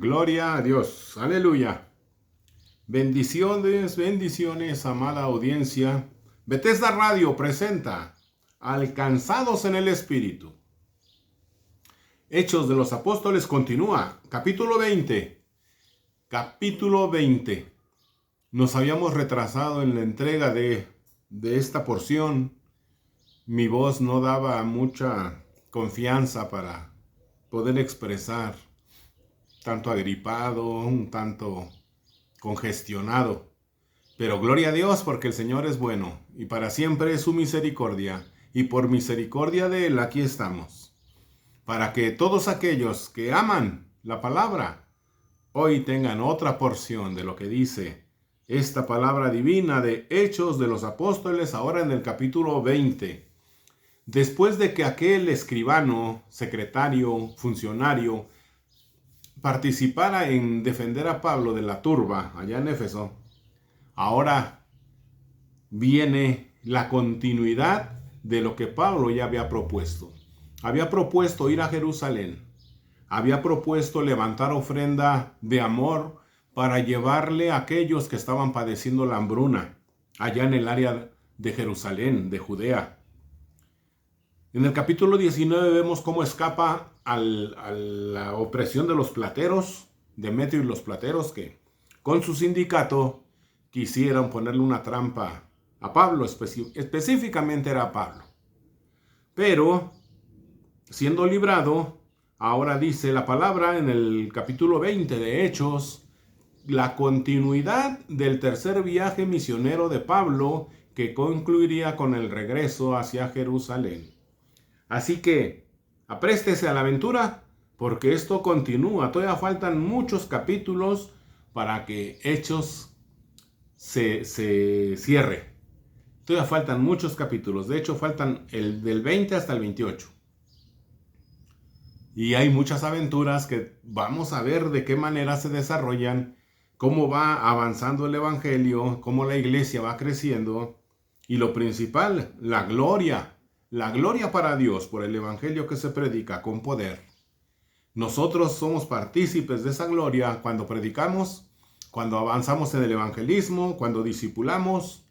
Gloria a Dios. Aleluya. Bendiciones, bendiciones, amada audiencia. Bethesda Radio presenta Alcanzados en el Espíritu. Hechos de los Apóstoles continúa. Capítulo 20. Capítulo 20. Nos habíamos retrasado en la entrega de esta porción. Mi voz no daba mucha confianza para poder expresar. Tanto agripado, un tanto congestionado. Pero gloria a Dios porque el Señor es bueno y para siempre es su misericordia. Y por misericordia de Él aquí estamos. Para que todos aquellos que aman la palabra hoy tengan otra porción de lo que dice esta palabra divina de Hechos de los Apóstoles ahora en el capítulo 20. Después de que aquel escribano, secretario, funcionario, participara en defender a Pablo de la turba allá en Éfeso, ahora viene la continuidad de lo que Pablo ya había propuesto. Había propuesto ir a Jerusalén, había propuesto levantar ofrenda de amor para llevarle a aquellos que estaban padeciendo la hambruna allá en el área de Jerusalén, de Judea. En el capítulo 19 vemos cómo escapa a la opresión de los plateros, Demetrio y los plateros, que con su sindicato quisieron ponerle una trampa a Pablo, específicamente era a Pablo. Pero, siendo librado, ahora dice la palabra en el capítulo 20 de Hechos, la continuidad del tercer viaje misionero de Pablo, que concluiría con el regreso hacia Jerusalén. Así que apréstese a la aventura porque esto continúa. Todavía faltan muchos capítulos para que Hechos se cierre. Todavía faltan muchos capítulos. De hecho, faltan el del 20 hasta el 28. Y hay muchas aventuras que vamos a ver de qué manera se desarrollan, cómo va avanzando el Evangelio, cómo la iglesia va creciendo. Y lo principal, la gloria para Dios por el Evangelio que se predica con poder. Nosotros somos partícipes de esa gloria cuando predicamos, cuando avanzamos en el evangelismo, cuando discipulamos,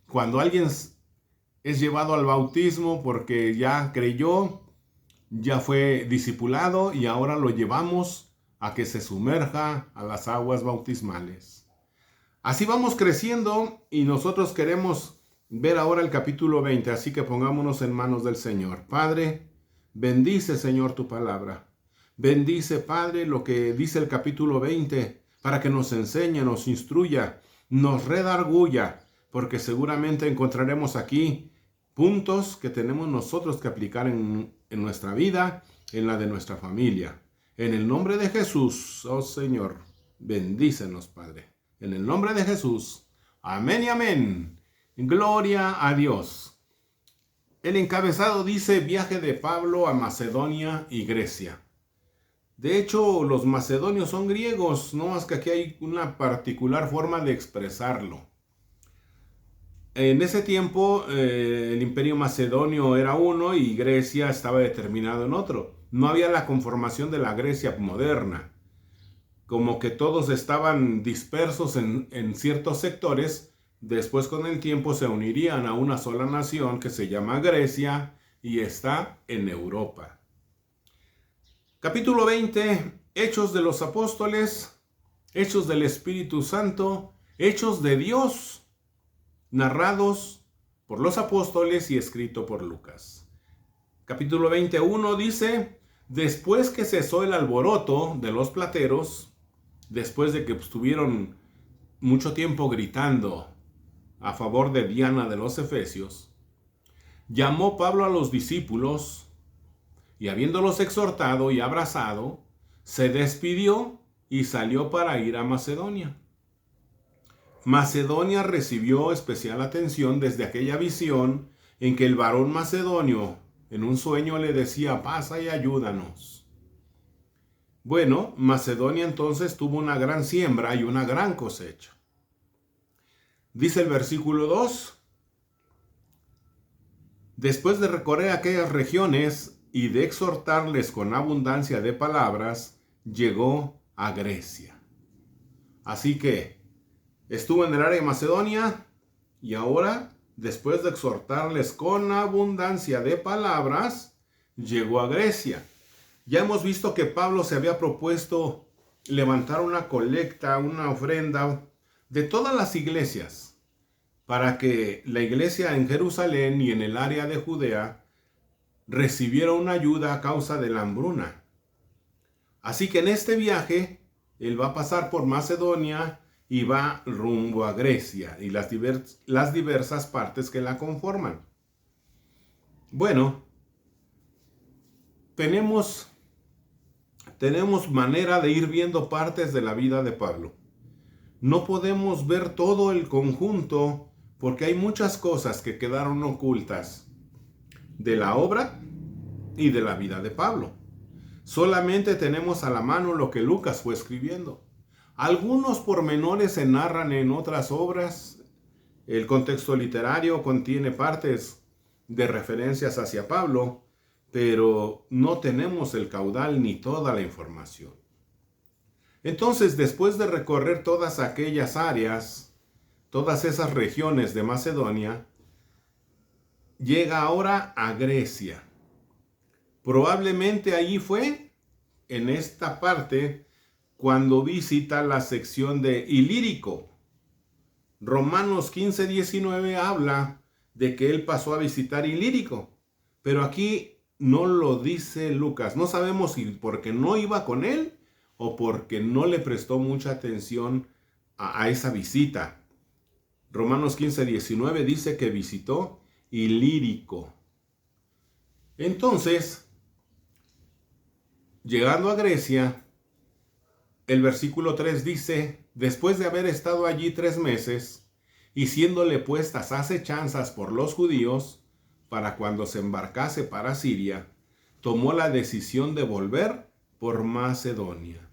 cuando alguien es llevado al bautismo porque ya creyó, ya fue discipulado y ahora lo llevamos a que se sumerja a las aguas bautismales. Así vamos creciendo y nosotros queremos ver ahora el capítulo 20, así que pongámonos en manos del Señor. Padre, bendice, Señor, tu palabra. Bendice, Padre, lo que dice el capítulo 20, para que nos enseñe, nos instruya, nos redarguya, porque seguramente encontraremos aquí puntos que tenemos nosotros que aplicar en nuestra vida, en la de nuestra familia. En el nombre de Jesús, oh Señor, bendícenos, Padre. En el nombre de Jesús. Amén y amén. Gloria a Dios. El encabezado dice viaje de Pablo a Macedonia y Grecia. De hecho, los macedonios son griegos, no más que aquí hay una particular forma de expresarlo. En ese tiempo, el imperio macedonio era uno y Grecia estaba determinado en otro. No había la conformación de la Grecia moderna. Como que todos estaban dispersos en ciertos sectores. Después con el tiempo se unirían a una sola nación que se llama Grecia y está en Europa. Capítulo 20, Hechos de los Apóstoles, Hechos del Espíritu Santo, Hechos de Dios, narrados por los apóstoles y escrito por Lucas. Capítulo 21 dice, después que cesó el alboroto de los plateros, después de que estuvieron mucho tiempo gritando a favor de Diana de los Efesios, llamó Pablo a los discípulos y habiéndolos exhortado y abrazado, se despidió y salió para ir a Macedonia. Macedonia recibió especial atención desde aquella visión en que el varón macedonio en un sueño le decía, pasa y ayúdanos. Bueno, Macedonia entonces tuvo una gran siembra y una gran cosecha. Dice el versículo 2, después de recorrer aquellas regiones y de exhortarles con abundancia de palabras, llegó a Grecia. Así que estuvo en el área de Macedonia y ahora, después de exhortarles con abundancia de palabras, llegó a Grecia. Ya hemos visto que Pablo se había propuesto levantar una colecta, una ofrenda de todas las iglesias para que la iglesia en Jerusalén y en el área de Judea recibiera una ayuda a causa de la hambruna. Así que en este viaje, él va a pasar por Macedonia y va rumbo a Grecia y las diversas partes que la conforman. Bueno, tenemos manera de ir viendo partes de la vida de Pablo. No podemos ver todo el conjunto porque hay muchas cosas que quedaron ocultas de la obra y de la vida de Pablo. Solamente tenemos a la mano lo que Lucas fue escribiendo. Algunos pormenores se narran en otras obras. El contexto literario contiene partes de referencias hacia Pablo, pero no tenemos el caudal ni toda la información. Entonces, después de recorrer todas aquellas áreas, todas esas regiones de Macedonia, llega ahora a Grecia. Probablemente allí fue, en esta parte, cuando visita la sección de Ilírico. Romanos 15:19 habla de que él pasó a visitar Ilírico, pero aquí no lo dice Lucas. No sabemos si porque no iba con él o porque no le prestó mucha atención a esa visita. Romanos 15:19 dice que visitó Ilírico. Entonces, llegando a Grecia, el versículo 3 dice: después de haber estado allí 3 meses y siéndole puestas acechanzas por los judíos, para cuando se embarcase para Siria, tomó la decisión de volver por Macedonia.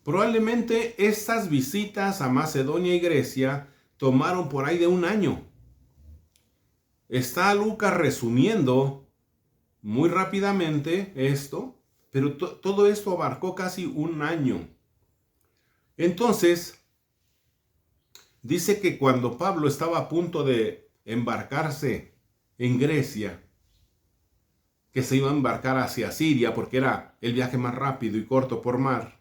Probablemente estas visitas a Macedonia y Grecia tomaron por ahí de 1 año. Está Lucas resumiendo muy rápidamente esto, pero todo esto abarcó casi 1 año. Entonces, dice que cuando Pablo estaba a punto de embarcarse en Grecia, que se iba a embarcar hacia Siria porque era el viaje más rápido y corto por mar,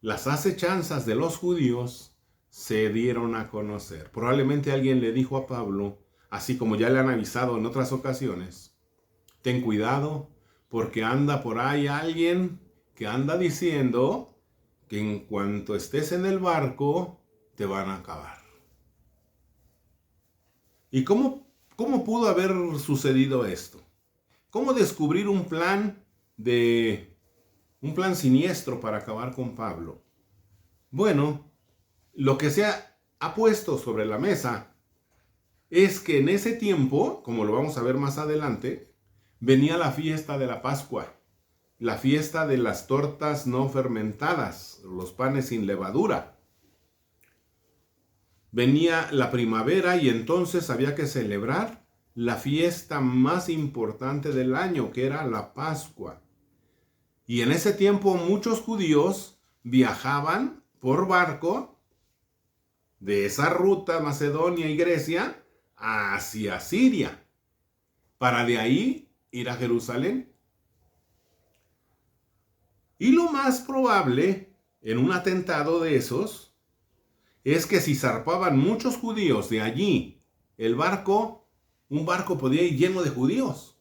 las acechanzas de los judíos se dieron a conocer. Probablemente alguien le dijo a Pablo, así como ya le han avisado en otras ocasiones: ten cuidado porque anda por ahí alguien que anda diciendo que en cuanto estés en el barco te van a acabar. ¿Y cómo pudo haber sucedido esto? ¿Cómo descubrir un plan siniestro para acabar con Pablo? Bueno, lo que se ha puesto sobre la mesa es que en ese tiempo, como lo vamos a ver más adelante, venía la fiesta de la Pascua, la fiesta de las tortas no fermentadas, los panes sin levadura. Venía la primavera y entonces había que celebrar la fiesta más importante del año, que era la Pascua. Y en ese tiempo muchos judíos viajaban por barco de esa ruta, Macedonia y Grecia, hacia Siria, para de ahí ir a Jerusalén. Y lo más probable, en un atentado de esos, es que si zarpaban muchos judíos de allí, un barco podía ir lleno de judíos.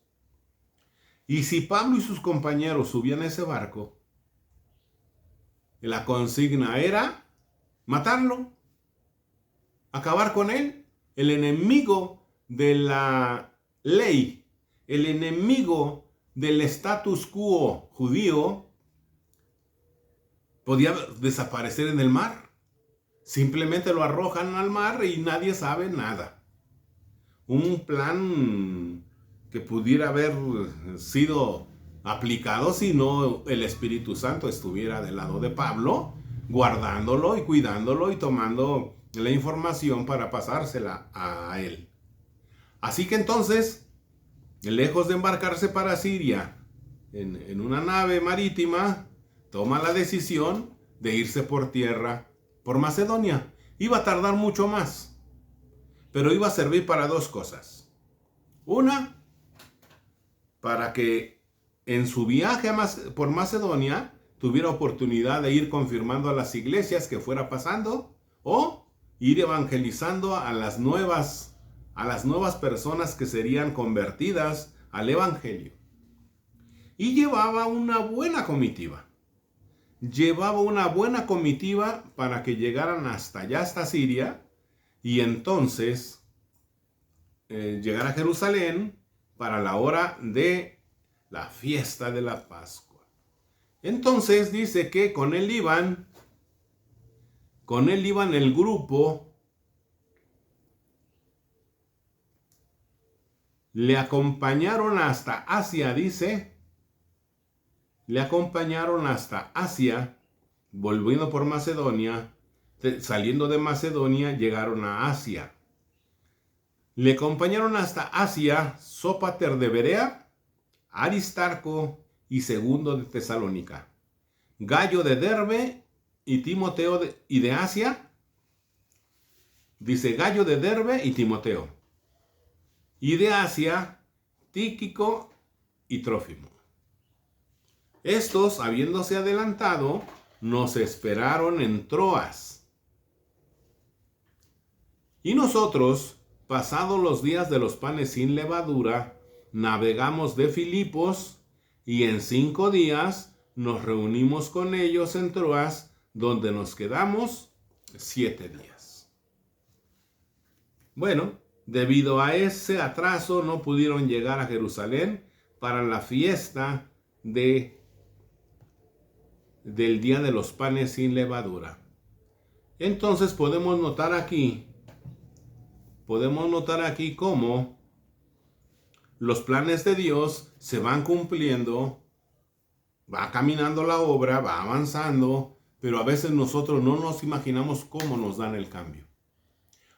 Y si Pablo y sus compañeros subían a ese barco, la consigna era matarlo, acabar con él. El enemigo de la ley, el enemigo del status quo judío, podía desaparecer en el mar. Simplemente lo arrojan al mar y nadie sabe nada. Un plan que pudiera haber sido aplicado si no el Espíritu Santo estuviera del lado de Pablo, guardándolo y cuidándolo y tomando la información para pasársela a él. Así que entonces, lejos de embarcarse para Siria, en una nave marítima, toma la decisión de irse por tierra, por Macedonia. Iba a tardar mucho más, pero iba a servir para dos cosas. Una, para que en su viaje por Macedonia tuviera oportunidad de ir confirmando a las iglesias que fuera pasando, o ir evangelizando a las nuevas personas que serían convertidas al evangelio. Y llevaba una buena comitiva. Para que llegaran hasta allá, hasta Siria, y entonces llegar a Jerusalén para la hora de la fiesta de la Pascua. Entonces dice que con él iban el grupo, le acompañaron hasta Asia, volviendo por Macedonia, saliendo de Macedonia, llegaron a Asia. Le acompañaron hasta Asia Sópater de Berea, Aristarco y Segundo de Tesalónica, Gallo de Derbe y Timoteo de Asia. Dice Gallo de Derbe y Timoteo. Y de Asia, Tíquico y Trófimo. Estos, habiéndose adelantado, nos esperaron en Troas. Y nosotros, pasados los días de los panes sin levadura, navegamos de Filipos, y en 5 días nos reunimos con ellos en Troas, donde nos quedamos 7 días. Bueno, debido a ese atraso no pudieron llegar a Jerusalén para la fiesta del día de los panes sin levadura. Entonces podemos notar aquí cómo los planes de Dios se van cumpliendo, va caminando la obra, va avanzando, pero a veces nosotros no nos imaginamos cómo nos dan el cambio.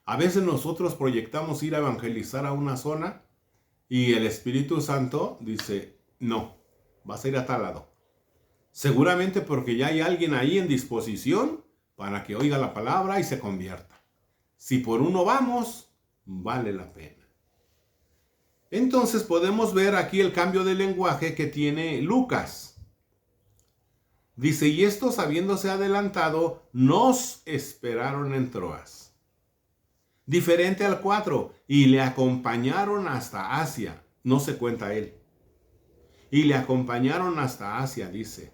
A veces nosotros proyectamos ir a evangelizar a una zona y el Espíritu Santo dice, no, vas a ir a tal lado. Seguramente porque ya hay alguien ahí en disposición para que oiga la palabra y se convierta. Si por uno vamos, vale la pena. Entonces podemos ver aquí el cambio de lenguaje que tiene Lucas. Dice, y estos habiéndose adelantado, nos esperaron en Troas. Diferente al 4, y le acompañaron hasta Asia. No se cuenta él. Y le acompañaron hasta Asia, dice.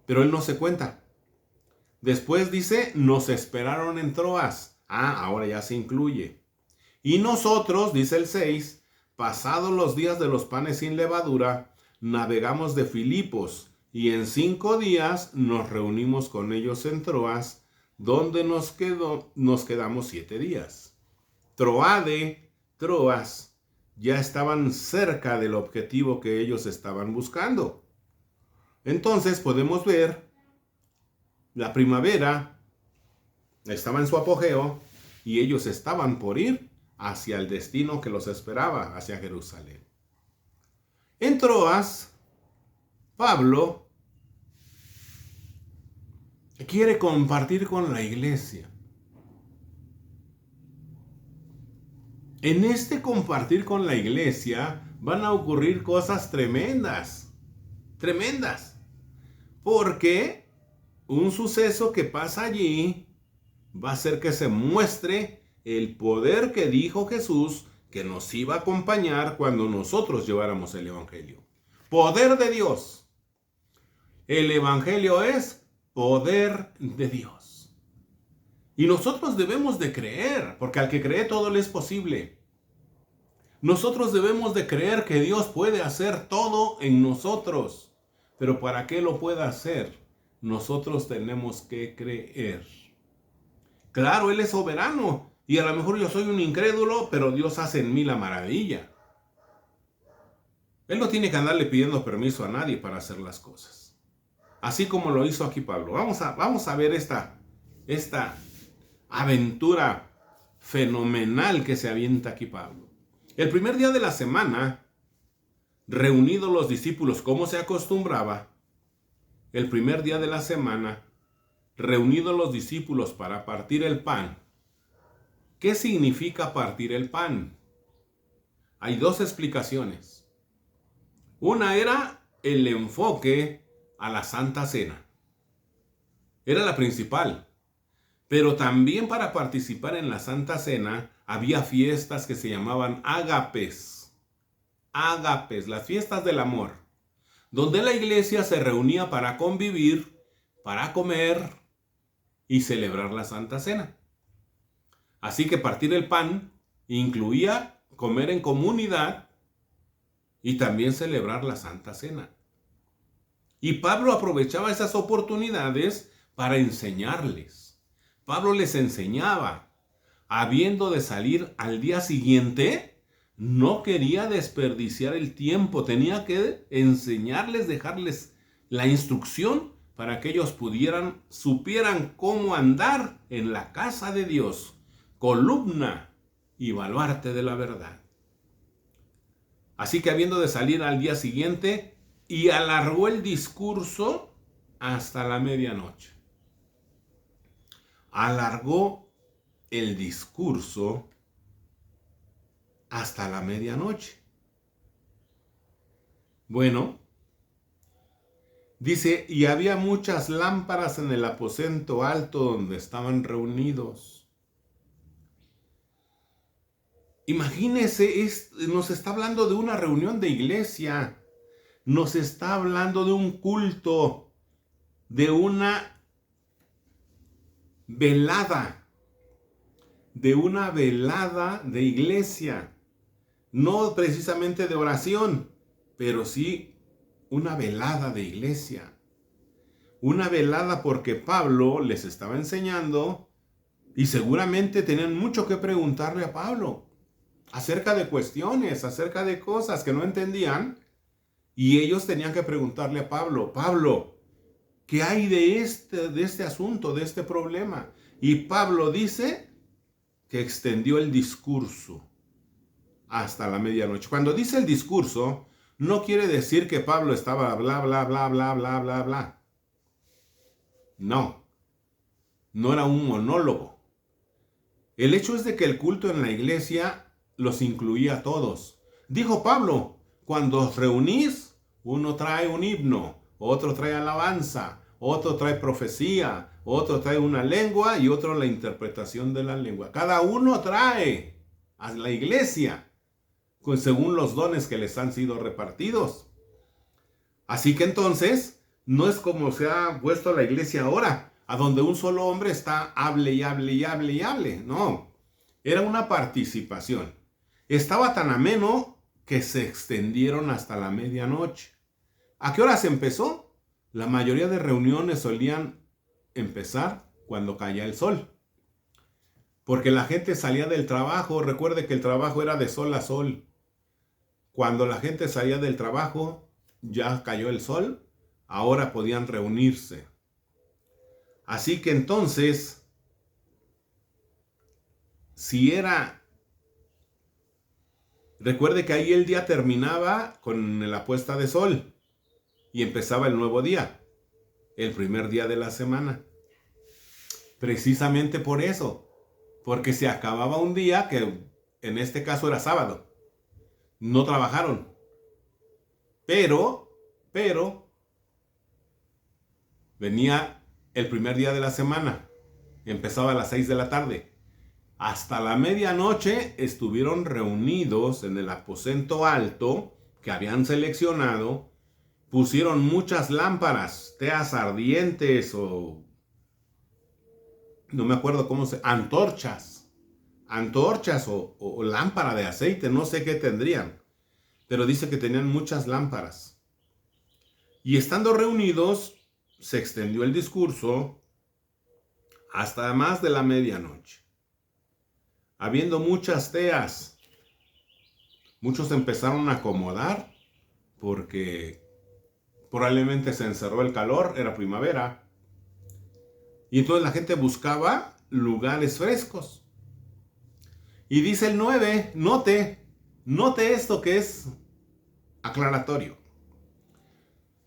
Pero él no se cuenta. Después dice, nos esperaron en Troas. Ahora ya se incluye. Y nosotros, dice el 6, pasados los días de los panes sin levadura, navegamos de Filipos, y en 5 días nos reunimos con ellos en Troas, donde nos quedamos 7 días. Troade, Troas, ya estaban cerca del objetivo que ellos estaban buscando. Entonces podemos ver, la primavera estaba en su apogeo, y ellos estaban por ir hacia el destino que los esperaba, hacia Jerusalén. En Troas, Pablo quiere compartir con la iglesia. En este compartir con la iglesia van a ocurrir cosas tremendas, porque un suceso que pasa allí va a hacer que se muestre el poder que dijo Jesús que nos iba a acompañar cuando nosotros lleváramos el evangelio. Poder de Dios. El evangelio es poder de Dios. Y nosotros debemos de creer, porque al que cree todo le es posible. Nosotros debemos de creer que Dios puede hacer todo en nosotros. Pero para que lo pueda hacer, nosotros tenemos que creer. Claro, Él es soberano. Y a lo mejor yo soy un incrédulo, pero Dios hace en mí la maravilla. Él no tiene que andarle pidiendo permiso a nadie para hacer las cosas. Así como lo hizo aquí Pablo. Vamos a ver esta aventura fenomenal que se avienta aquí Pablo. El primer día de la semana, reunidos los discípulos como se acostumbraba, el primer día de la semana, reunidos los discípulos para partir el pan. ¿Qué significa partir el pan? Hay dos explicaciones. Una era el enfoque a la Santa Cena. Era la principal. Pero también para participar en la Santa Cena había fiestas que se llamaban ágapes. Ágapes, las fiestas del amor, donde la iglesia se reunía para convivir, para comer y celebrar la Santa Cena. Así que partir el pan incluía comer en comunidad y también celebrar la Santa Cena. Y Pablo aprovechaba esas oportunidades para enseñarles. Pablo les enseñaba, habiendo de salir al día siguiente, no quería desperdiciar el tiempo, tenía que enseñarles, dejarles la instrucción para que ellos supieran cómo andar en la casa de Dios, columna y baluarte de la verdad. Así que habiendo de salir al día siguiente, y alargó el discurso hasta la medianoche. Alargó el discurso hasta la medianoche. Bueno, dice, y había muchas lámparas en el aposento alto donde estaban reunidos. Imagínese, nos está hablando de una reunión de iglesia, nos está hablando de un culto, de una velada de iglesia, no precisamente de oración, pero sí una velada de iglesia. Una velada porque Pablo les estaba enseñando y seguramente tenían mucho que preguntarle a Pablo acerca de cuestiones, acerca de cosas que no entendían, y ellos tenían que preguntarle a Pablo, ¿qué hay de este asunto, de este problema? Y Pablo dice que extendió el discurso hasta la medianoche. Cuando dice el discurso, no quiere decir que Pablo estaba bla, bla, bla, bla, bla, bla, bla. No era un monólogo. El hecho es de que el culto en la iglesia los incluía a todos. Dijo Pablo, cuando os reunís, uno trae un himno, otro trae alabanza, otro trae profecía, otro trae una lengua y otro la interpretación de la lengua. Cada uno trae a la iglesia según los dones que les han sido repartidos. Así que entonces, no es como se ha puesto la iglesia ahora, a donde un solo hombre está hable y hable y hable y hable. No, era una participación. Estaba tan ameno que se extendieron hasta la medianoche. ¿A qué hora se empezó? La mayoría de reuniones solían empezar cuando caía el sol. Porque la gente salía del trabajo. Recuerde que el trabajo era de sol a sol. Cuando la gente salía del trabajo, ya cayó el sol. Ahora podían reunirse. Así que entonces, recuerde que ahí el día terminaba con la puesta de sol y empezaba el nuevo día, el primer día de la semana. Precisamente por eso, porque se acababa un día que en este caso era sábado. No trabajaron. Pero venía el primer día de la semana. Empezaba a las 6 de la tarde. Hasta la medianoche estuvieron reunidos en el aposento alto que habían seleccionado. Pusieron muchas lámparas, teas ardientes o no me acuerdo antorchas o lámpara de aceite, no sé qué tendrían, pero dice que tenían muchas lámparas. Y estando reunidos, se extendió el discurso hasta más de la medianoche. Habiendo muchas teas, muchos empezaron a acomodar porque probablemente se encerró el calor, era primavera. Y entonces la gente buscaba lugares frescos. Y dice el 9, note esto que es aclaratorio.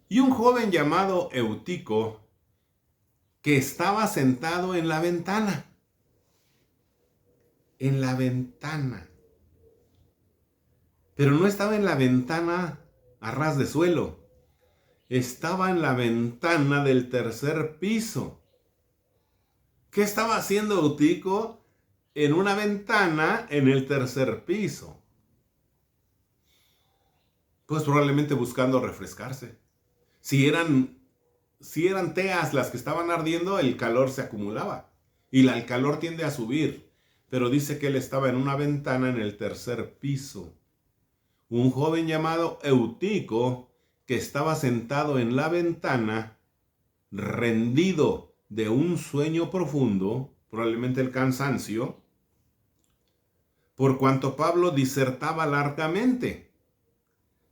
Y un joven llamado Eutico, que estaba sentado en la ventana. En la ventana. Pero no estaba en la ventana a ras de suelo. Estaba en la ventana del tercer piso. ¿Qué estaba haciendo Eutico en una ventana en el tercer piso? Pues probablemente buscando refrescarse. Si eran teas las que estaban ardiendo, el calor se acumulaba. Y el calor tiende a subir. Pero dice que él estaba en una ventana en el tercer piso. Un joven llamado Eutico, que estaba sentado en la ventana, rendido de un sueño profundo, probablemente el cansancio, por cuanto Pablo disertaba largamente.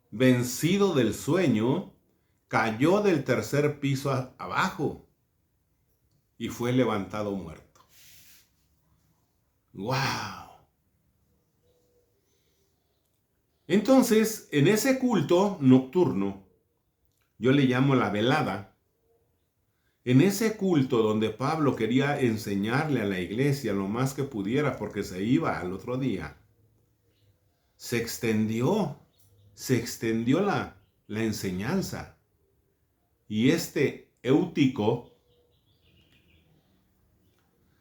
Vencido del sueño, cayó del tercer piso abajo y fue levantado muerto. ¡Wow! Entonces, en ese culto nocturno, yo le llamo la velada, en ese culto donde Pablo quería enseñarle a la iglesia lo más que pudiera porque se iba al otro día, se extendió la enseñanza. Y este Eutico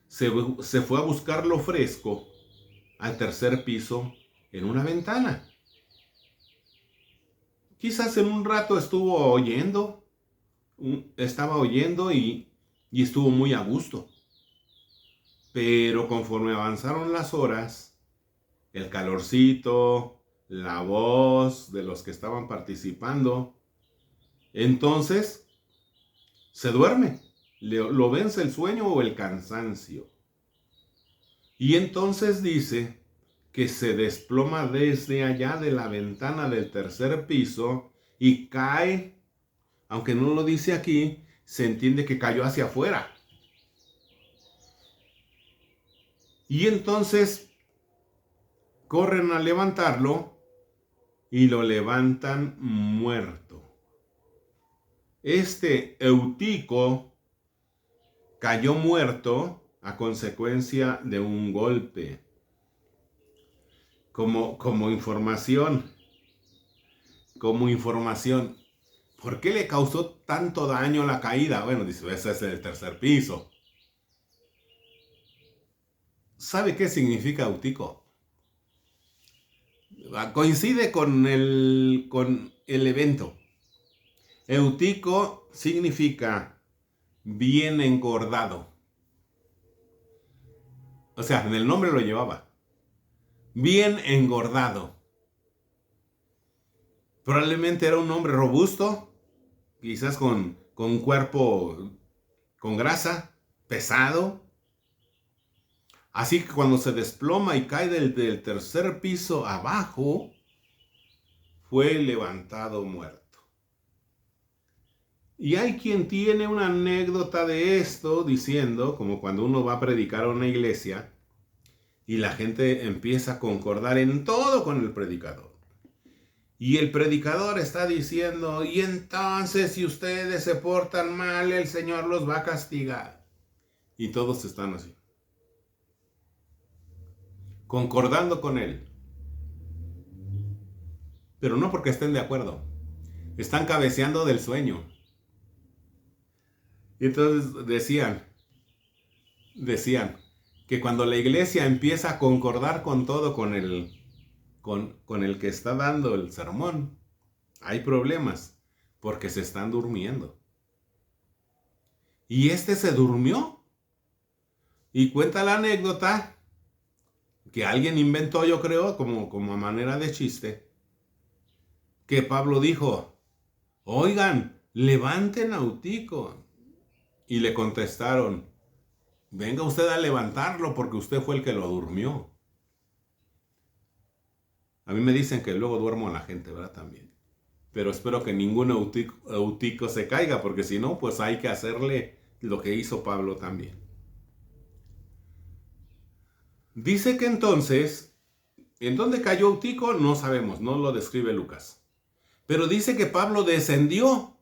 se fue a buscar lo fresco al tercer piso en una ventana. Quizás en un rato estaba oyendo y estuvo muy a gusto. Pero conforme avanzaron las horas, el calorcito, la voz de los que estaban participando, entonces se duerme. Lo vence el sueño o el cansancio. Y entonces dice que se desploma desde allá de la ventana del tercer piso y cae, aunque no lo dice aquí, se entiende que cayó hacia afuera. Y entonces corren a levantarlo y lo levantan muerto. Este Eutico cayó muerto a consecuencia de un golpe. Como información, ¿por qué le causó tanto daño la caída? Bueno, dice, ese es el tercer piso. ¿Sabe qué significa Eutico? Coincide con el evento. Eutico significa bien engordado. O sea, en el nombre lo llevaba. Bien engordado. Probablemente era un hombre robusto, quizás con cuerpo con grasa, pesado. Así que cuando se desploma y cae del tercer piso abajo, fue levantado muerto. Y hay quien tiene una anécdota de esto diciendo, como cuando uno va a predicar a una iglesia y la gente empieza a concordar en todo con el predicador. Y el predicador está diciendo, y entonces si ustedes se portan mal, el Señor los va a castigar. Y todos están así, concordando con él. Pero no porque estén de acuerdo. Están cabeceando del sueño. Y entonces decían que cuando la iglesia empieza a concordar con todo, con el que está dando el sermón, hay problemas porque se están durmiendo. Y este se durmió. Y cuenta la anécdota que alguien inventó, yo creo, como a manera de chiste, que Pablo dijo, oigan, levanten a Eutico. Y le contestaron, venga usted a levantarlo porque usted fue el que lo durmió. A mí me dicen que luego duermo a la gente, ¿verdad? También. Pero espero que ningún Eutico se caiga, porque si no, pues hay que hacerle lo que hizo Pablo también. Dice que entonces, ¿en dónde cayó Eutico? No sabemos, no lo describe Lucas. Pero dice que Pablo descendió.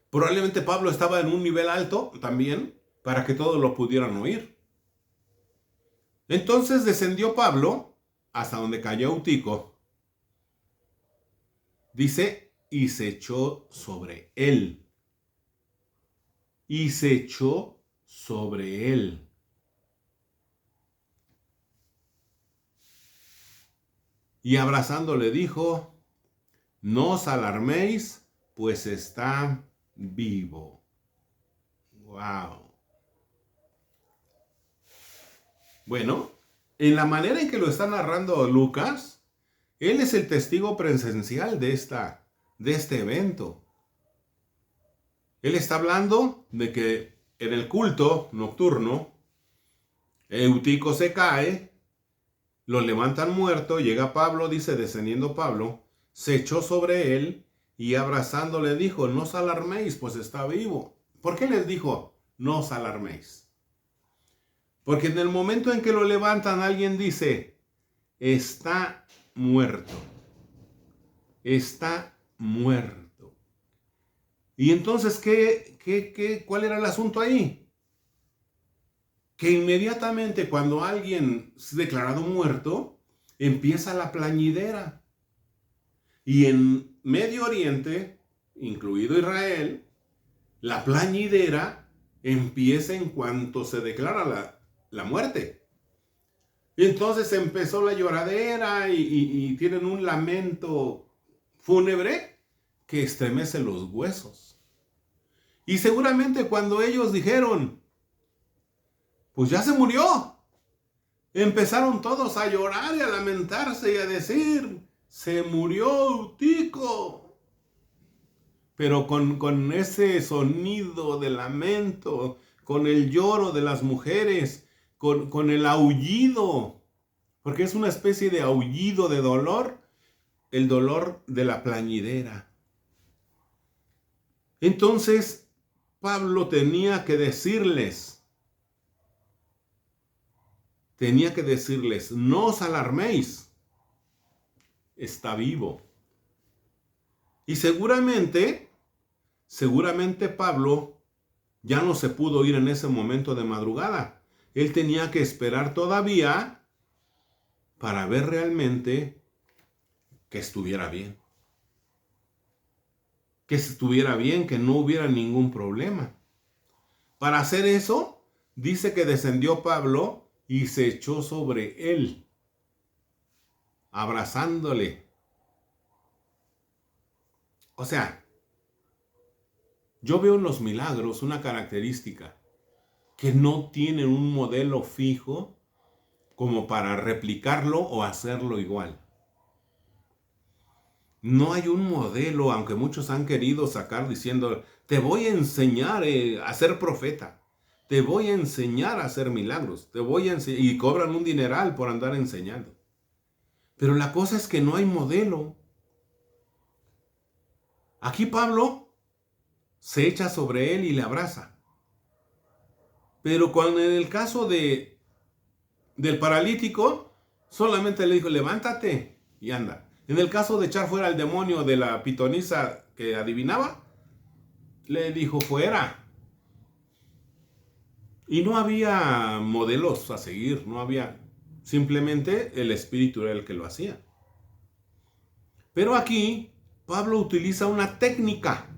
Probablemente Pablo estaba en un nivel alto también para que todos lo pudieran oír. Entonces descendió Pablo hasta donde cayó Eutico. Dice, y se echó sobre él. Y se echó sobre él. Y abrazándole dijo, no os alarméis, pues está vivo. Wow. Bueno, en la manera en que lo está narrando Lucas, él es el testigo presencial de este evento. Él está hablando de que en el culto nocturno, Eutico se cae, lo levantan muerto, llega Pablo, dice, descendiendo Pablo, se echó sobre él y abrazándole dijo, no os alarméis, pues está vivo. ¿Por qué les dijo, no os alarméis? Porque en el momento en que lo levantan, alguien dice, está muerto. Está muerto. Y entonces, ¿cuál era el asunto ahí? Que inmediatamente cuando alguien es declarado muerto, empieza la plañidera. Y en Medio Oriente, incluido Israel, la plañidera empieza en cuanto se declara la muerte. Y entonces empezó la lloradera y tienen un lamento fúnebre que estremece los huesos. Y seguramente cuando ellos dijeron, pues ya se murió, empezaron todos a llorar y a lamentarse y a decir, se murió Eutico. Pero con ese sonido de lamento, con el lloro de las mujeres, con el aullido, porque es una especie de aullido de dolor, el dolor de la plañidera. Entonces, Pablo tenía que decirles, no os alarméis, está vivo. Y seguramente Pablo ya no se pudo ir en ese momento de madrugada. Él tenía que esperar todavía para ver realmente que estuviera bien. Que estuviera bien, que no hubiera ningún problema. Para hacer eso, dice que descendió Pablo y se echó sobre él, abrazándole. O sea, yo veo en los milagros una característica, que no tienen un modelo fijo como para replicarlo o hacerlo igual. No hay un modelo, aunque muchos han querido sacar diciendo, te voy a enseñar a ser profeta, te voy a enseñar a hacer milagros, y cobran un dineral por andar enseñando. Pero la cosa es que no hay modelo. Aquí Pablo se echa sobre él y le abraza. Pero cuando en el caso del paralítico, solamente le dijo, levántate y anda. En el caso de echar fuera al demonio de la pitonisa que adivinaba, le dijo fuera. Y no había modelos a seguir, no había. Simplemente el Espíritu era el que lo hacía. Pero aquí Pablo utiliza una técnica.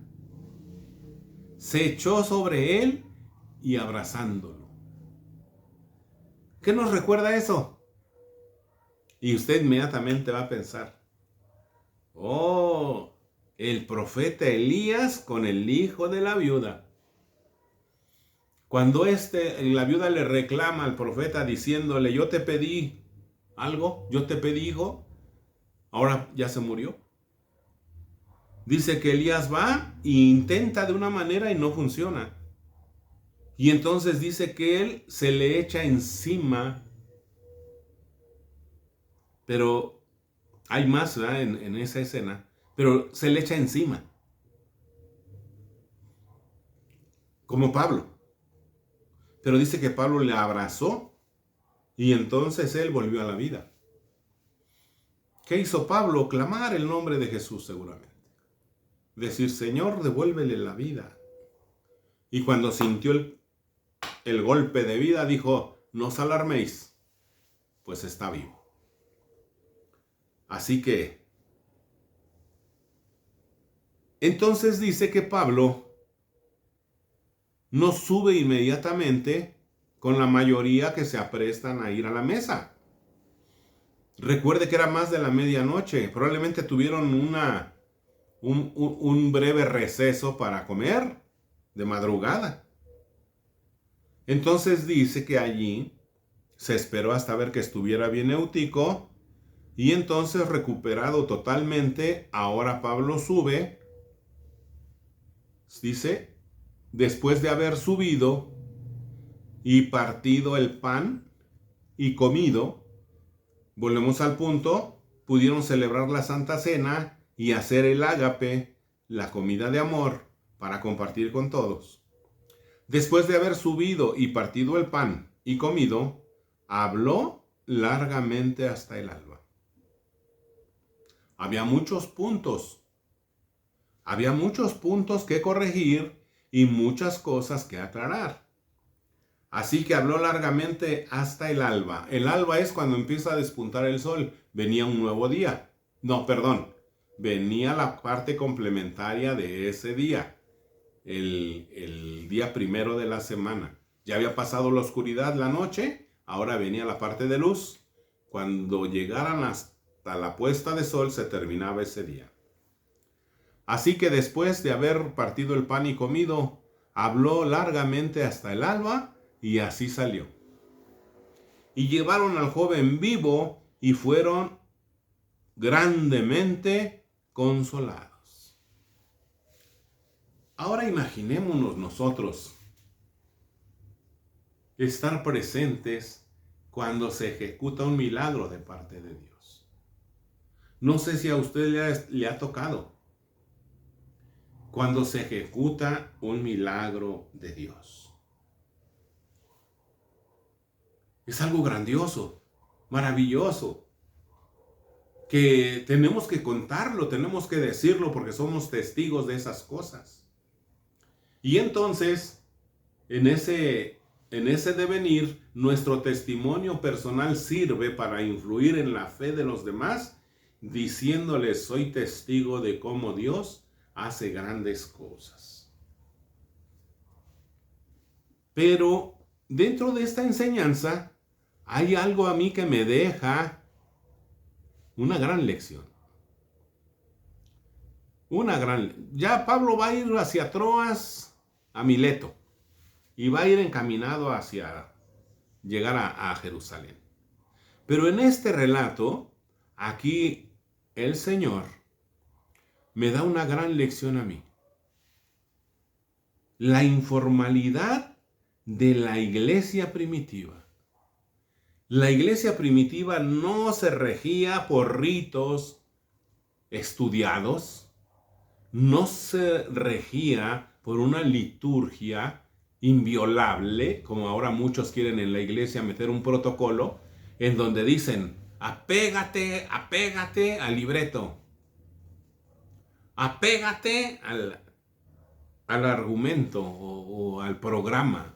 Se echó sobre él y abrazándolo. ¿Qué nos recuerda eso? Y usted inmediatamente va a pensar, oh, el profeta Elías con el hijo de la viuda. Cuando la viuda le reclama al profeta diciéndole, yo te pedí algo, yo te pedí hijo, ahora ya se murió. Dice que Elías va e intenta de una manera y no funciona. Y entonces dice que él se le echa encima. Pero hay más, ¿verdad? En esa escena. Pero se le echa encima. Como Pablo. Pero dice que Pablo le abrazó y entonces él volvió a la vida. ¿Qué hizo Pablo? Clamar el nombre de Jesús seguramente. Decir, Señor, devuélvele la vida. Y cuando sintió el golpe de vida, dijo, no os alarméis, pues está vivo. Así que, entonces dice que Pablo no sube inmediatamente con la mayoría que se aprestan a ir a la mesa. Recuerde que era más de la medianoche. Probablemente tuvieron un breve receso para comer de madrugada. Entonces dice que allí se esperó hasta ver que estuviera bien Eutico, y entonces, recuperado totalmente, ahora Pablo sube, dice, después de haber subido y partido el pan y comido, volvemos al punto, pudieron celebrar la Santa Cena y hacer el ágape, la comida de amor, para compartir con todos. Después de haber subido y partido el pan y comido, habló largamente hasta el alba. Había muchos puntos que corregir y muchas cosas que aclarar. Así que habló largamente hasta el alba. El alba es cuando empieza a despuntar el sol. Venía un nuevo día. No, perdón. Venía la parte complementaria de ese día. El día primero de la semana. Ya había pasado la oscuridad, la noche. Ahora venía la parte de luz. Cuando llegaran hasta la puesta de sol se terminaba ese día. Así que después de haber partido el pan y comido, habló largamente hasta el alba, y así salió. Y llevaron al joven vivo y fueron grandemente consolados. Ahora imaginémonos nosotros estar presentes cuando se ejecuta un milagro de parte de Dios. No sé si a usted le ha tocado cuando se ejecuta un milagro de Dios. Es algo grandioso, maravilloso, que tenemos que contarlo, tenemos que decirlo porque somos testigos de esas cosas. Y entonces, en ese devenir, nuestro testimonio personal sirve para influir en la fe de los demás, diciéndoles, soy testigo de cómo Dios hace grandes cosas. Pero dentro de esta enseñanza, hay algo a mí que me deja una gran lección. Ya Pablo va a ir hacia Troas, a Mileto, y va a ir encaminado hacia llegar a Jerusalén. Pero en este relato, aquí el Señor me da una gran lección a mí. La informalidad de la iglesia primitiva. La iglesia primitiva no se regía por ritos estudiados, no se regía por una liturgia inviolable, como ahora muchos quieren en la iglesia meter un protocolo, en donde dicen, apégate al libreto, apégate al argumento o al programa,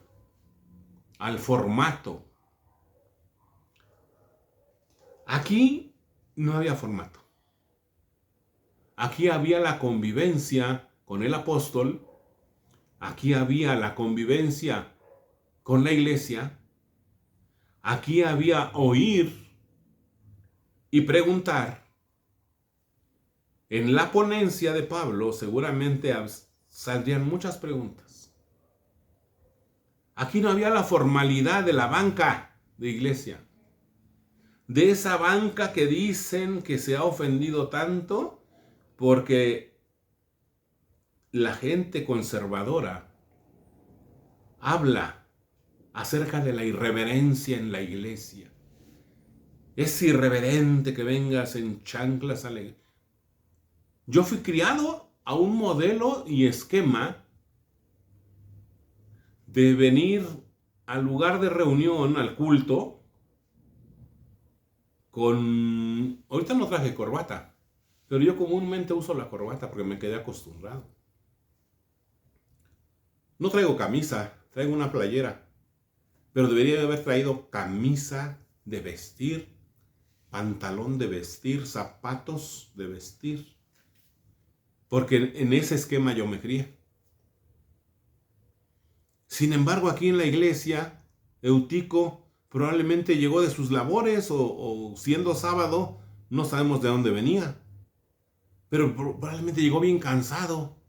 al formato. Aquí no había formato. Aquí había la convivencia con el apóstol. Aquí había la convivencia con la iglesia. Aquí había oír y preguntar. En la ponencia de Pablo seguramente saldrían muchas preguntas. Aquí no había la formalidad de la banca de iglesia. De esa banca que dicen que se ha ofendido tanto porque la gente conservadora habla acerca de la irreverencia en la iglesia. Es irreverente que vengas en chanclas a la iglesia. Yo fui criado a un modelo y esquema de venir al lugar de reunión, al culto, Ahorita no traje corbata, pero yo comúnmente uso la corbata porque me quedé acostumbrado. No traigo camisa, traigo una playera, pero debería haber traído camisa de vestir, pantalón de vestir, zapatos de vestir, porque en ese esquema yo me crié. Sin embargo, aquí en la iglesia, Eutico probablemente llegó de sus labores o siendo sábado, no sabemos de dónde venía, pero probablemente llegó bien cansado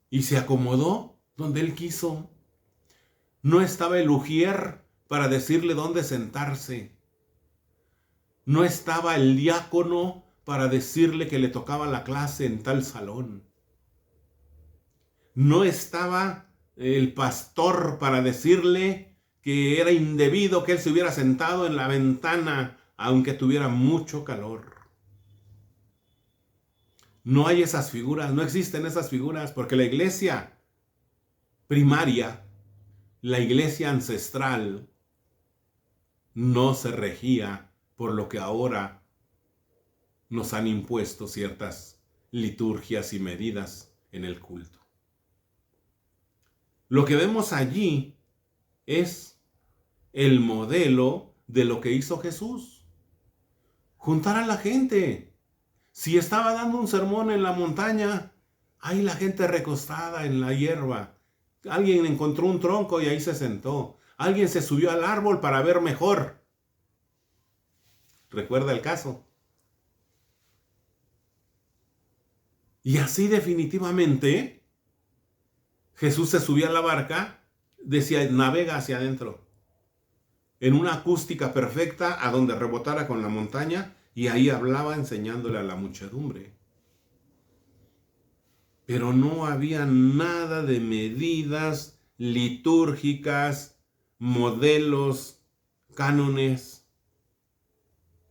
y se acomodó donde él quiso. No estaba el ujier para decirle dónde sentarse. No estaba el diácono para decirle que le tocaba la clase en tal salón. No estaba el pastor para decirle que era indebido que él se hubiera sentado en la ventana aunque tuviera mucho calor. No hay esas figuras, no existen esas figuras, porque la iglesia primaria, la iglesia ancestral, no se regía por lo que ahora nos han impuesto ciertas liturgias y medidas en el culto. Lo que vemos allí es el modelo de lo que hizo Jesús. Juntar a la gente. Si estaba dando un sermón en la montaña, ahí la gente recostada en la hierba. Alguien encontró un tronco y ahí se sentó. Alguien se subió al árbol para ver mejor. ¿Recuerda el caso? Y así definitivamente Jesús se subió a la barca, decía, navega hacia adentro, en una acústica perfecta a donde rebotara con la montaña, y ahí hablaba enseñándole a la muchedumbre. Pero no había nada de medidas litúrgicas, modelos, cánones.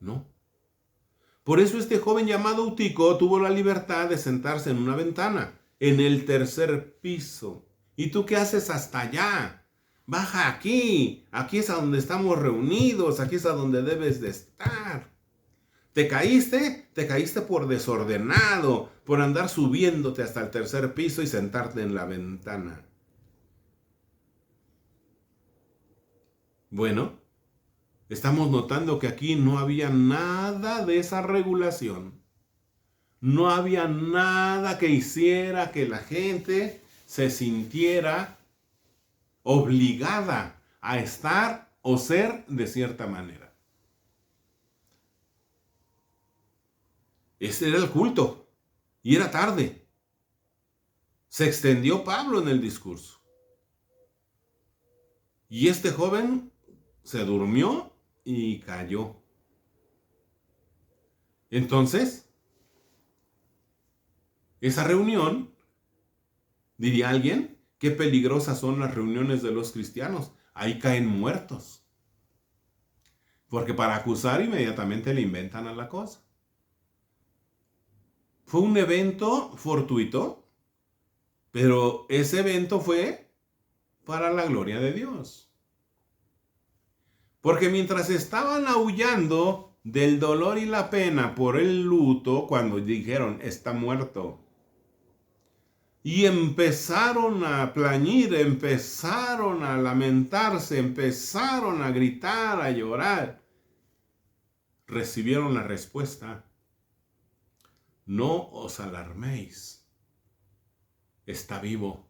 No. Por eso este joven llamado Eutico tuvo la libertad de sentarse en una ventana, en el tercer piso. ¿Y tú qué haces hasta allá? Baja aquí. Aquí es a donde estamos reunidos. Aquí es a donde debes de estar. ¿Te caíste? Te caíste por desordenado, por andar subiéndote hasta el tercer piso y sentarte en la ventana. Bueno, estamos notando que aquí no había nada de esa regulación. No había nada que hiciera que la gente se sintiera obligada a estar o ser de cierta manera. Ese era el culto y era tarde. Se extendió Pablo en el discurso. Y este joven se durmió y cayó. Entonces, esa reunión, diría alguien, qué peligrosas son las reuniones de los cristianos. Ahí caen muertos. Porque para acusar inmediatamente le inventan a la cosa. Fue un evento fortuito, pero ese evento fue para la gloria de Dios. Porque mientras estaban aullando del dolor y la pena por el luto, cuando dijeron, está muerto, y empezaron a plañir, empezaron a lamentarse, empezaron a gritar, a llorar, recibieron la respuesta, no os alarméis, está vivo.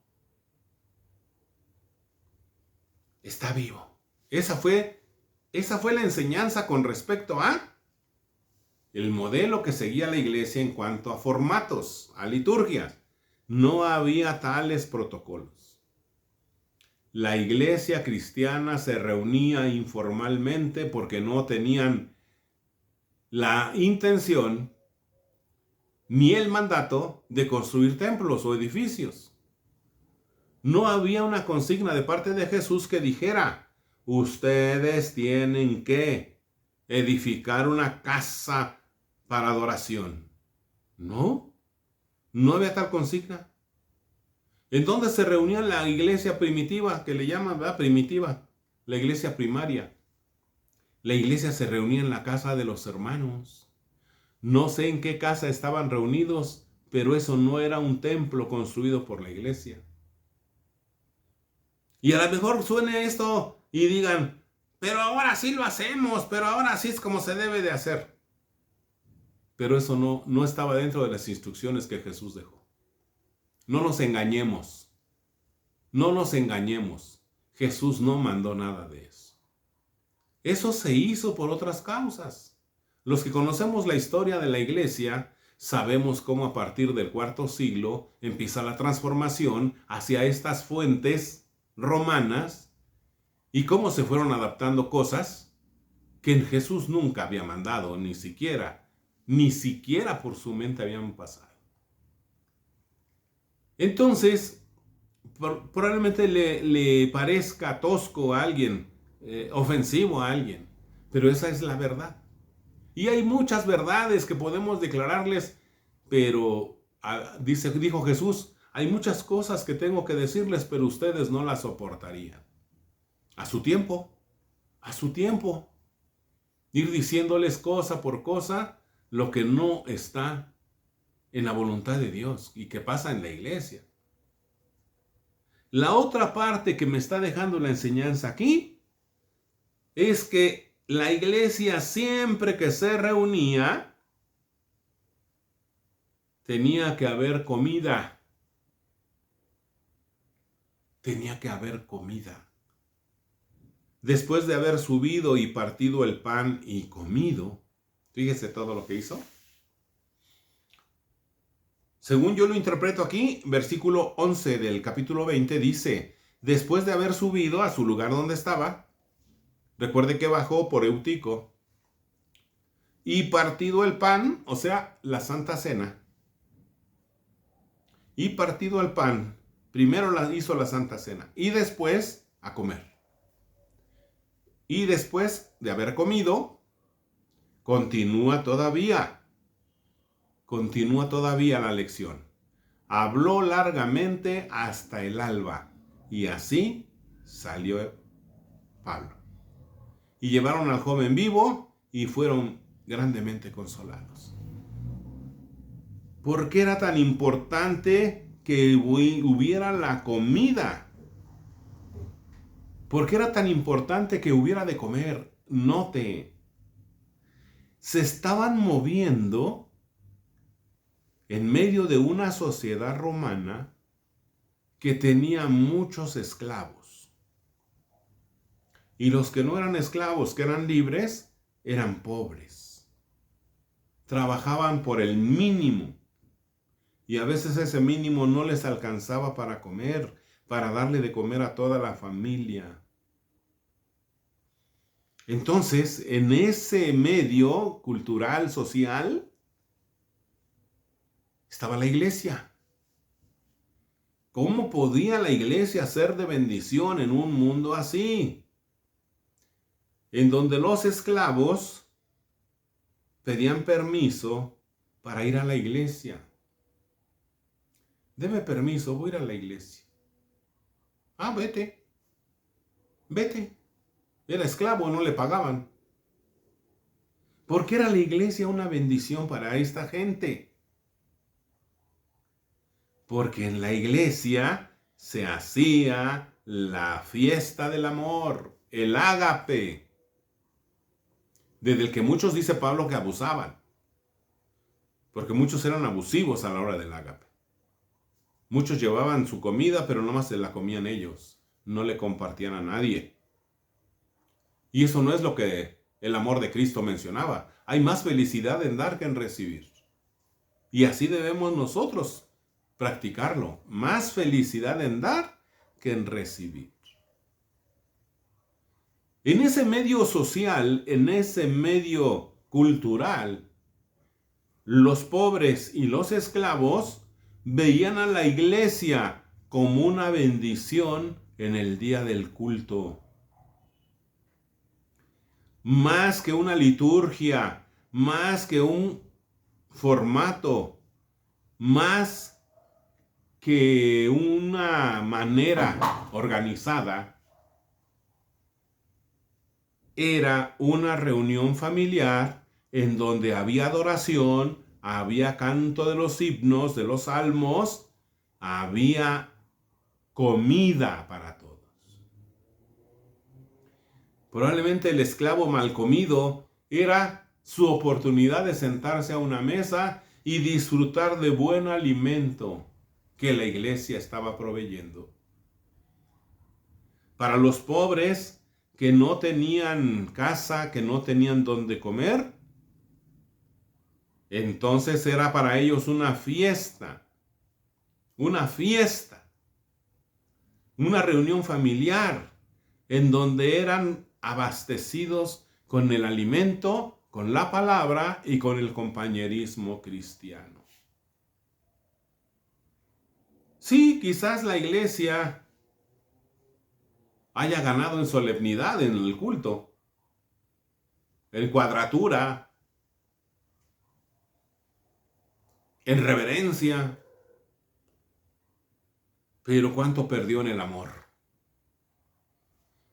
Está vivo. Esa fue la enseñanza con respecto a el modelo que seguía la iglesia en cuanto a formatos, a liturgias. No había tales protocolos. La iglesia cristiana se reunía informalmente porque no tenían la intención ni el mandato de construir templos o edificios. No había una consigna de parte de Jesús que dijera, ustedes tienen que edificar una casa para adoración. No había tal consigna. ¿En dónde se reunía la iglesia primitiva, que le llaman, ¿verdad? Primitiva, la iglesia primaria? La iglesia se reunía en la casa de los hermanos. No sé en qué casa estaban reunidos, pero eso no era un templo construido por la iglesia. Y a lo mejor suene esto y digan, pero ahora sí lo hacemos, pero ahora sí es como se debe de hacer. Pero eso no estaba dentro de las instrucciones que Jesús dejó. No nos engañemos. No nos engañemos. Jesús no mandó nada de eso. Eso se hizo por otras causas. Los que conocemos la historia de la iglesia sabemos cómo a partir del cuarto siglo empieza la transformación hacia estas fuentes romanas y cómo se fueron adaptando cosas que Jesús nunca había mandado, ni siquiera por su mente habían pasado. Entonces, probablemente le parezca tosco a alguien, ofensivo a alguien, pero esa es la verdad. Y hay muchas verdades que podemos declararles, pero dijo Jesús, hay muchas cosas que tengo que decirles, pero ustedes no las soportarían. A su tiempo, ir diciéndoles cosa por cosa lo que no está en la voluntad de Dios y que pasa en la iglesia. La otra parte que me está dejando la enseñanza aquí es que la iglesia siempre que se reunía tenía que haber comida. Tenía que haber comida. Después de haber subido y partido el pan y comido, fíjese todo lo que hizo. Según yo lo interpreto aquí, versículo 11 del capítulo 20 dice, después de haber subido a su lugar donde estaba, recuerde que bajó por Eutico, y partido el pan, o sea, la Santa Cena, y partido el pan, primero hizo la Santa Cena, y después a comer. Y después de haber comido, continúa todavía la lección. Habló largamente hasta el alba, y así salió Pablo. Y llevaron al joven vivo y fueron grandemente consolados. ¿Por qué era tan importante que hubiera la comida? ¿Por qué era tan importante que hubiera de comer? Note, se estaban moviendo en medio de una sociedad romana que tenía muchos esclavos. Y los que no eran esclavos, que eran libres, eran pobres. Trabajaban por el mínimo. Y a veces ese mínimo no les alcanzaba para comer, para darle de comer a toda la familia. Entonces, en ese medio cultural, social, estaba la iglesia. ¿Cómo podía la iglesia ser de bendición en un mundo así? En donde los esclavos pedían permiso para ir a la iglesia. Deme permiso, voy a ir a la iglesia. Ah, vete. Era esclavo, no le pagaban. ¿Por qué era la iglesia una bendición para esta gente? Porque en la iglesia se hacía la fiesta del amor, el ágape, desde el que muchos, dice Pablo, que abusaban, porque muchos eran abusivos a la hora del ágape. Muchos llevaban su comida, pero nomás se la comían ellos, no le compartían a nadie. Y eso no es lo que el amor de Cristo mencionaba. Hay más felicidad en dar que en recibir. Y así debemos nosotros practicarlo. Más felicidad en dar que en recibir. En ese medio social, en ese medio cultural, los pobres y los esclavos veían a la iglesia como una bendición en el día del culto. Más que una liturgia, más que un formato, más que una manera organizada, era una reunión familiar en donde había adoración, había canto de los himnos, de los salmos, había comida para todos. Probablemente el esclavo mal comido era su oportunidad de sentarse a una mesa y disfrutar de buen alimento que la iglesia estaba proveyendo. Para los pobres que no tenían casa, que no tenían donde comer, entonces era para ellos una fiesta, una reunión familiar en donde eran abastecidos con el alimento, con la palabra y con el compañerismo cristiano. Sí, quizás la iglesia haya ganado en solemnidad en el culto, en cuadratura, en reverencia, pero ¿cuánto perdió en el amor?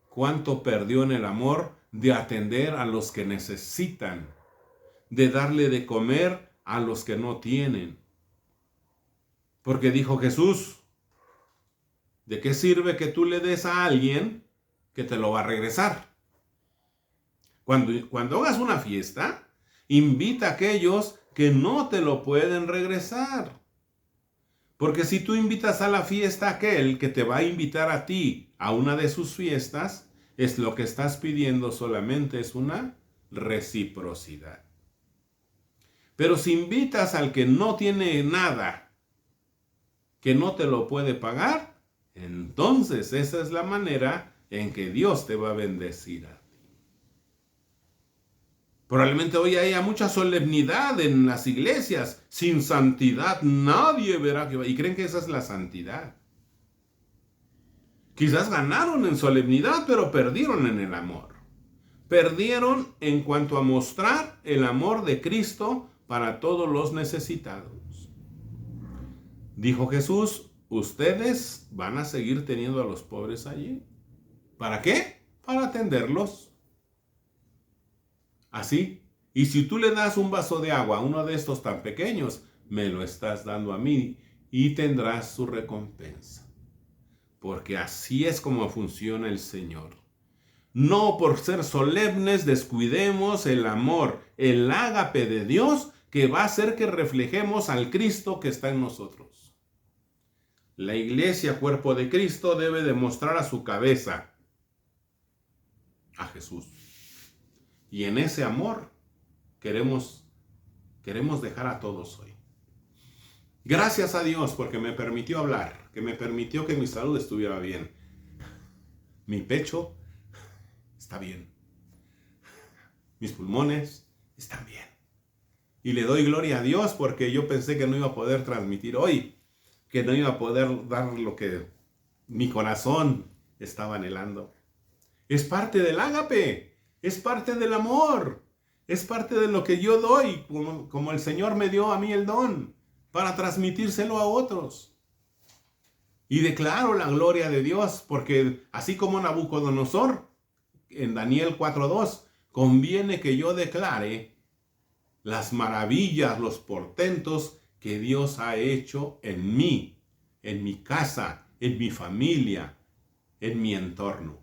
¿Cuánto perdió en el amor de atender a los que necesitan, de darle de comer a los que no tienen? Porque dijo Jesús, ¿de qué sirve que tú le des a alguien que te lo va a regresar? Cuando hagas una fiesta, invita a aquellos que no te lo pueden regresar. Porque si tú invitas a la fiesta a aquel que te va a invitar a ti a una de sus fiestas, es lo que estás pidiendo solamente es una reciprocidad. Pero si invitas al que no tiene nada, que no te lo puede pagar, entonces esa es la manera en que Dios te va a bendecir a ti. Probablemente hoy haya mucha solemnidad en las iglesias. Sin santidad nadie verá que va. Y creen que esa es la santidad. Quizás ganaron en solemnidad, pero perdieron en el amor. Perdieron en cuanto a mostrar el amor de Cristo para todos los necesitados. Dijo Jesús, ustedes van a seguir teniendo a los pobres allí. ¿Para qué? Para atenderlos. Así, y si tú le das un vaso de agua a uno de estos tan pequeños, me lo estás dando a mí y tendrás su recompensa. Porque así es como funciona el Señor. No por ser solemnes descuidemos el amor, el ágape de Dios que va a hacer que reflejemos al Cristo que está en nosotros. La iglesia, cuerpo de Cristo, debe demostrar a su cabeza, a Jesús. Y en ese amor queremos dejar a todos hoy. Gracias a Dios porque me permitió hablar, que me permitió que mi salud estuviera bien. Mi pecho está bien. Mis pulmones están bien. Y le doy gloria a Dios porque yo pensé que no iba a poder transmitir hoy, que no iba a poder dar lo que mi corazón estaba anhelando. Es parte del ágape. Es parte del amor, es parte de lo que yo doy, como el Señor me dio a mí el don, para transmitírselo a otros. Y declaro la gloria de Dios, porque así como Nabucodonosor, en Daniel 4:2, conviene que yo declare las maravillas, los portentos que Dios ha hecho en mí, en mi casa, en mi familia, en mi entorno.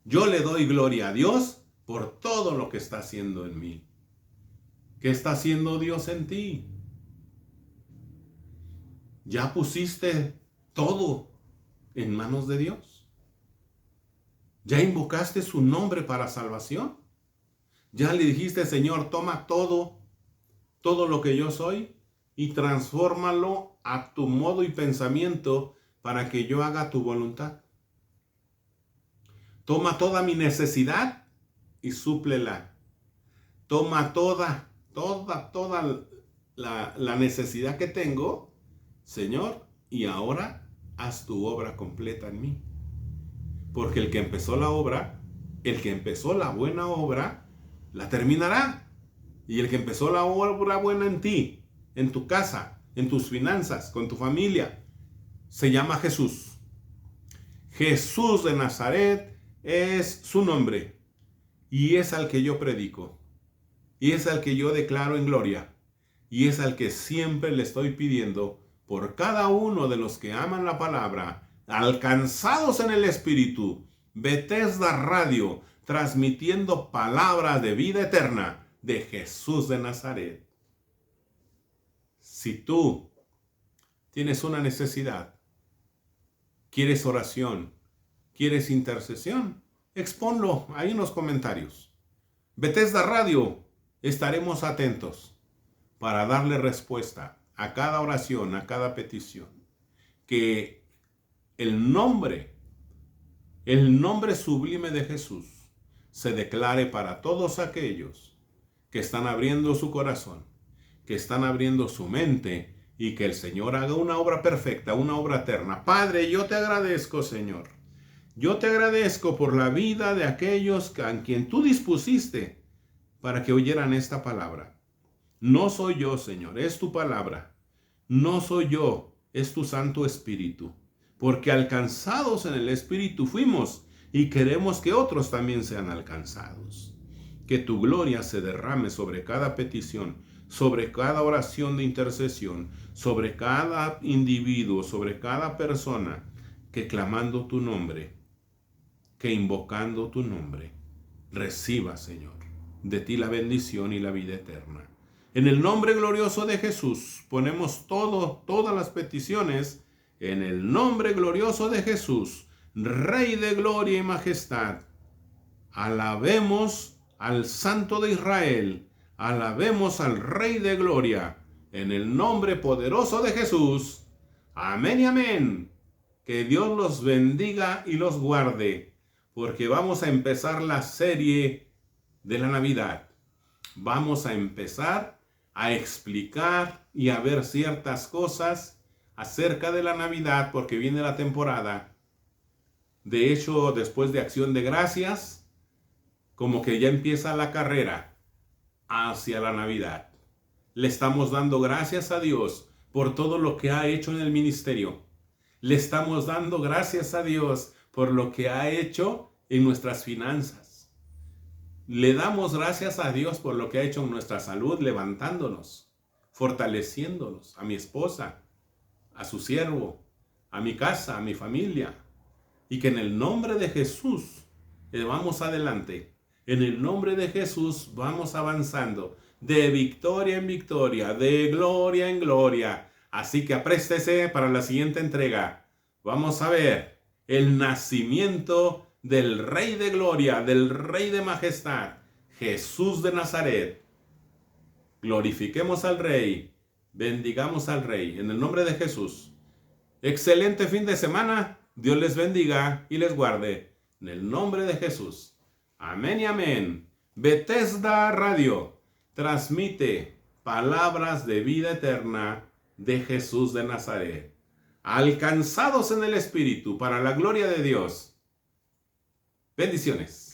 Yo le doy gloria a Dios por todo lo que está haciendo en mí. ¿Qué está haciendo Dios en ti? ¿Ya pusiste todo en manos de Dios? ¿Ya invocaste su nombre para salvación? ¿Ya le dijiste, Señor, toma todo lo que yo soy y transfórmalo a tu modo y pensamiento para que yo haga tu voluntad? Toma toda mi necesidad y súplela. Toma toda la necesidad que tengo, Señor, y ahora haz tu obra completa en mí. Porque el que empezó la obra, el que empezó la buena obra, la terminará. Y el que empezó la obra buena en ti, en tu casa, en tus finanzas, con tu familia, se llama Jesús. Jesús de Nazaret es su nombre. y es al que yo predico, y es al que yo declaro en gloria, y es al que siempre le estoy pidiendo por cada uno de los que aman la palabra, alcanzados en el Espíritu. Bethesda Radio, transmitiendo palabra de vida eterna de Jesús de Nazaret. Si tú tienes una necesidad, quieres oración, quieres intercesión, exponlo ahí en los comentarios. Bethesda Radio, estaremos atentos para darle respuesta a cada oración, a cada petición. Que el nombre sublime de Jesús se declare para todos aquellos que están abriendo su corazón, que están abriendo su mente, y que el Señor haga una obra perfecta, una obra eterna. Padre, yo te agradezco, Señor. Yo te agradezco por la vida de aquellos a quien tú dispusiste para que oyeran esta palabra. No soy yo, Señor, es tu palabra. No soy yo, es tu Santo Espíritu. Porque alcanzados en el Espíritu fuimos, y queremos que otros también sean alcanzados. Que tu gloria se derrame sobre cada petición, sobre cada oración de intercesión, sobre cada individuo, sobre cada persona que clamando tu nombre, que invocando tu nombre, reciba, Señor, de ti la bendición y la vida eterna. En el nombre glorioso de Jesús ponemos todas las peticiones, en el nombre glorioso de Jesús, Rey de gloria y majestad. Alabemos al Santo de Israel, alabemos al Rey de gloria, en el nombre poderoso de Jesús. Amén y amén. Que Dios los bendiga y los guarde, porque vamos a empezar la serie de la Navidad. Vamos a empezar a explicar y a ver ciertas cosas acerca de la Navidad, porque viene la temporada. De hecho, después de Acción de Gracias, como que ya empieza la carrera hacia la Navidad. Le estamos dando gracias a Dios por todo lo que ha hecho en el ministerio. Le estamos dando gracias a Dios por lo que ha hecho en nuestras finanzas. Le damos gracias a Dios por lo que ha hecho en nuestra salud, levantándonos, fortaleciéndonos, a mi esposa, a su siervo, a mi casa, a mi familia. Y que en el nombre de Jesús vamos adelante. En el nombre de Jesús vamos avanzando de victoria en victoria, de gloria en gloria. Así que apréstese para la siguiente entrega. Vamos a ver el nacimiento del Rey de gloria, del Rey de majestad, Jesús de Nazaret. Glorifiquemos al Rey, bendigamos al Rey, en el nombre de Jesús. Excelente fin de semana. Dios les bendiga y les guarde, en el nombre de Jesús. Amén y amén. Bethesda Radio transmite palabras de vida eterna de Jesús de Nazaret, alcanzados en el Espíritu para la gloria de Dios. Bendiciones.